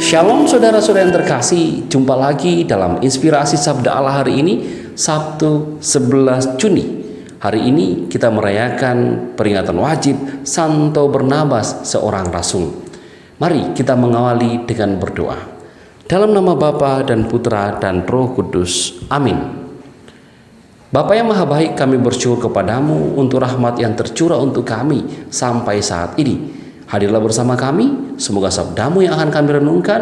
Shalom saudara-saudara yang terkasih, jumpa lagi dalam Inspirasi Sabda Allah hari ini, Sabtu 11 Juni. Hari ini kita merayakan peringatan wajib Santo Barnabas, seorang rasul. Mari kita mengawali dengan berdoa. Dalam nama Bapa dan Putra dan Roh Kudus. Amin. Bapa yang maha baik, kami bersyukur kepadamu untuk rahmat yang tercurah untuk kami sampai saat ini. Hadirlah bersama kami, semoga sabdamu yang akan kami renungkan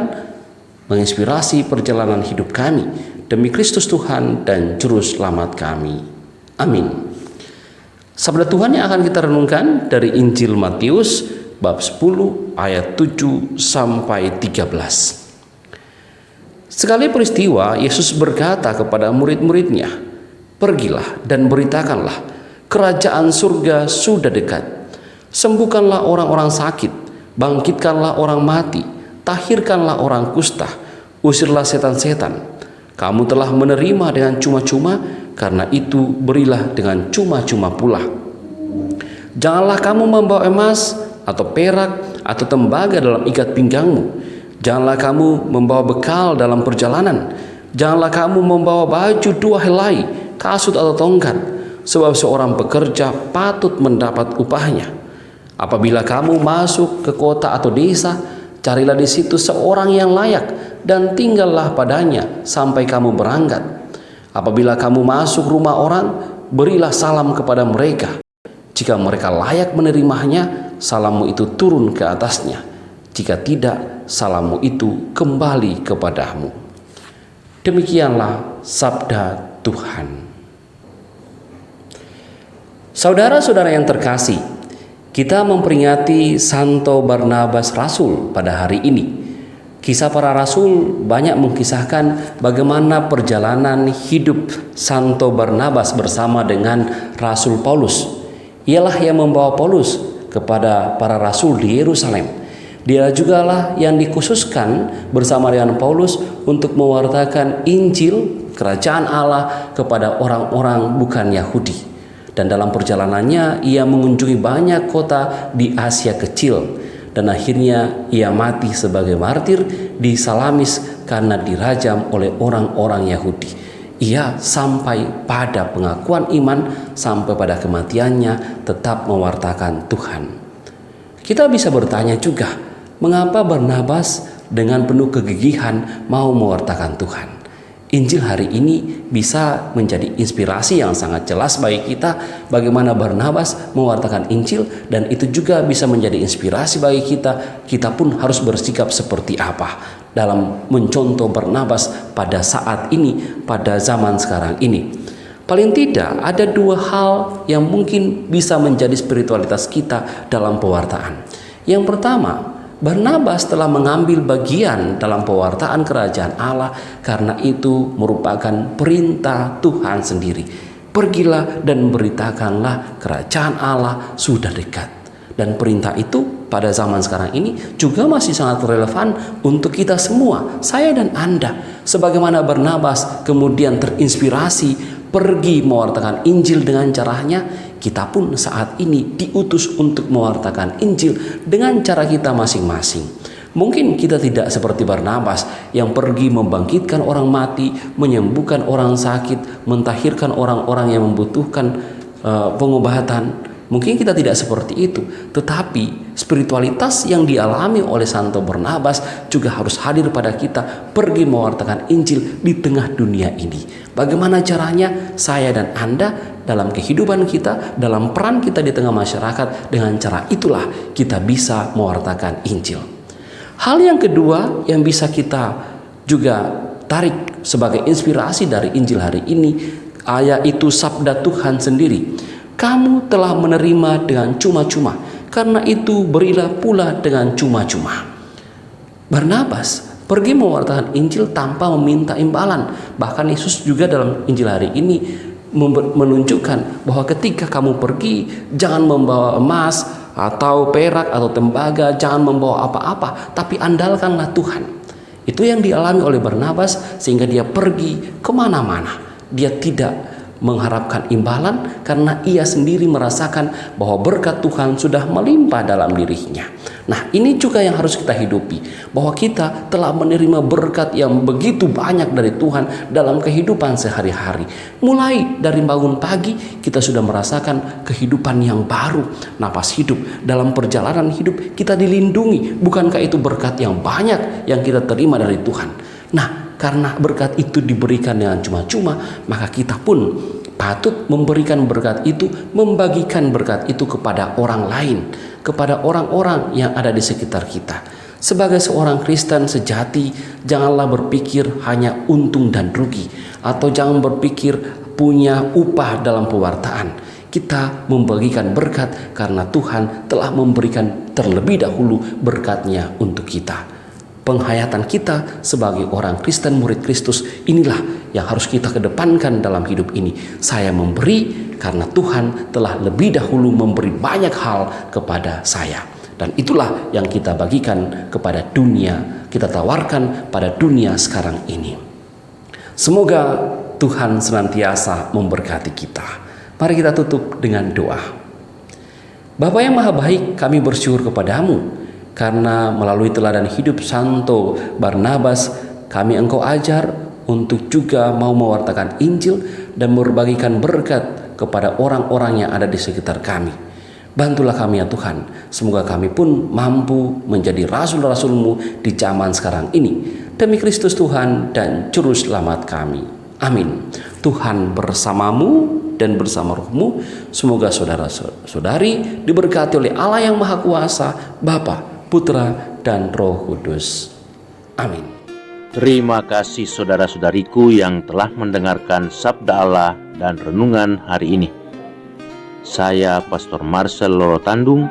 menginspirasi perjalanan hidup kami. Demi Kristus Tuhan dan Juru Selamat kami. Amin. Sabda Tuhan yang akan kita renungkan dari Injil Matius bab 10 ayat 7 sampai 13. Sekali peristiwa, Yesus berkata kepada murid-muridnya, "Pergilah dan beritakanlah, kerajaan surga sudah dekat. Sembuhkanlah orang-orang sakit, bangkitkanlah orang mati, tahirkanlah orang kusta, usirlah setan-setan. Kamu telah menerima dengan cuma-cuma, karena itu berilah dengan cuma-cuma pula. Janganlah kamu membawa emas atau perak atau tembaga dalam ikat pinggangmu. Janganlah kamu membawa bekal dalam perjalanan. Janganlah kamu membawa baju dua helai, kasut atau tongkat, sebab seorang pekerja patut mendapat upahnya. Apabila kamu masuk ke kota atau desa, carilah di situ seorang yang layak dan tinggallah padanya sampai kamu berangkat. Apabila kamu masuk rumah orang, berilah salam kepada mereka. Jika mereka layak menerimanya, salammu itu turun ke atasnya. Jika tidak, salammu itu kembali kepadamu." Demikianlah sabda Tuhan. Saudara-saudara yang terkasih, kita memperingati Santo Barnabas Rasul pada hari ini. Kisah para rasul banyak mengkisahkan bagaimana perjalanan hidup Santo Barnabas bersama dengan Rasul Paulus. Ialah yang membawa Paulus kepada para rasul di Yerusalem. Dia jugalah yang dikhususkan bersama dengan Paulus untuk mewartakan Injil Kerajaan Allah kepada orang-orang bukan Yahudi. Dan dalam perjalanannya ia mengunjungi banyak kota di Asia Kecil, dan akhirnya ia mati sebagai martir di Salamis karena dirajam oleh orang-orang Yahudi. Ia sampai pada pengakuan iman, sampai pada kematiannya tetap mewartakan Tuhan. Kita bisa bertanya juga, mengapa Barnabas dengan penuh kegigihan mau mewartakan Tuhan? Injil hari ini bisa menjadi inspirasi yang sangat jelas bagi kita bagaimana Barnabas mewartakan Injil, dan itu juga bisa menjadi inspirasi bagi kita. Kita pun harus bersikap seperti apa dalam mencontoh Barnabas pada saat ini, pada zaman sekarang ini. Paling tidak ada dua hal yang mungkin bisa menjadi spiritualitas kita dalam pewartaan. Yang pertama, Barnabas telah mengambil bagian dalam pewartaan kerajaan Allah karena itu merupakan perintah Tuhan sendiri. Pergilah dan beritakanlah kerajaan Allah sudah dekat. Dan perintah itu pada zaman sekarang ini juga masih sangat relevan untuk kita semua, saya dan Anda. Sebagaimana Barnabas kemudian terinspirasi pergi mewartakan Injil dengan caranya, kita pun saat ini diutus untuk mewartakan Injil dengan cara kita masing-masing. Mungkin kita tidak seperti Barnabas yang pergi membangkitkan orang mati, menyembuhkan orang sakit, mentahirkan orang-orang yang membutuhkan pengobatan. Mungkin kita tidak seperti itu, tetapi spiritualitas yang dialami oleh Santo Barnabas juga harus hadir pada kita, pergi mewartakan Injil di tengah dunia ini. Bagaimana caranya? Saya dan Anda dalam kehidupan kita, dalam peran kita di tengah masyarakat, dengan cara itulah kita bisa mewartakan Injil. Hal yang kedua yang bisa kita juga tarik sebagai inspirasi dari Injil hari ini, yaitu sabda Tuhan sendiri. Kamu telah menerima dengan cuma-cuma, karena itu berilah pula dengan cuma-cuma. Barnabas pergi mewartakan Injil tanpa meminta imbalan. Bahkan Yesus juga dalam Injil hari ini menunjukkan bahwa ketika kamu pergi, jangan membawa emas atau perak atau tembaga, jangan membawa apa-apa, tapi andalkanlah Tuhan. Itu yang dialami oleh Barnabas sehingga dia pergi kemana-mana. Dia tidak mengharapkan imbalan karena ia sendiri merasakan bahwa berkat Tuhan sudah melimpah dalam dirinya. Nah, ini juga yang harus kita hidupi, bahwa kita telah menerima berkat yang begitu banyak dari Tuhan dalam kehidupan sehari-hari. Mulai dari bangun pagi kita sudah merasakan kehidupan yang baru, napas hidup. Dalam perjalanan hidup kita dilindungi. Bukankah itu berkat yang banyak yang kita terima dari Tuhan? Nah, karena berkat itu diberikan dengan cuma-cuma, maka kita pun patut memberikan berkat itu, membagikan berkat itu kepada orang lain, kepada orang-orang yang ada di sekitar kita. Sebagai seorang Kristen sejati, janganlah berpikir hanya untung dan rugi, atau jangan berpikir punya upah dalam pewartaan. Kita membagikan berkat karena Tuhan telah memberikan terlebih dahulu berkatnya untuk kita. Penghayatan kita sebagai orang Kristen murid Kristus inilah yang harus kita kedepankan dalam hidup ini. Saya memberi karena Tuhan telah lebih dahulu memberi banyak hal kepada saya. Dan itulah yang kita bagikan kepada dunia, kita tawarkan pada dunia sekarang ini. Semoga Tuhan senantiasa memberkati kita. Mari kita tutup dengan doa. Bapa yang Maha Baik, kami bersyukur kepadamu karena melalui teladan hidup Santo Barnabas, kami Engkau ajar untuk juga mau mewartakan Injil dan berbagikan berkat kepada orang-orang yang ada di sekitar kami. Bantulah kami ya Tuhan, semoga kami pun mampu menjadi rasul-rasul-Mu di zaman sekarang ini. Demi Kristus Tuhan dan Juru Selamat kami. Amin. Tuhan bersamamu dan bersama rohmu. Semoga saudara-saudari diberkati oleh Allah yang Maha Kuasa, Bapa, Putra, dan Roh Kudus. Amin. Terima kasih saudara-saudariku yang telah mendengarkan Sabda Allah dan Renungan hari ini. Saya Pastor Marcel Lorotandung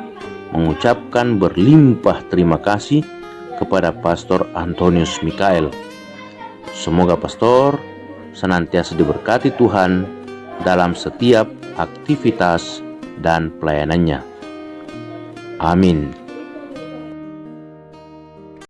mengucapkan berlimpah terima kasih kepada Pastor Antonius Mikael. Semoga Pastor senantiasa diberkati Tuhan dalam setiap aktivitas dan pelayanannya. Amin.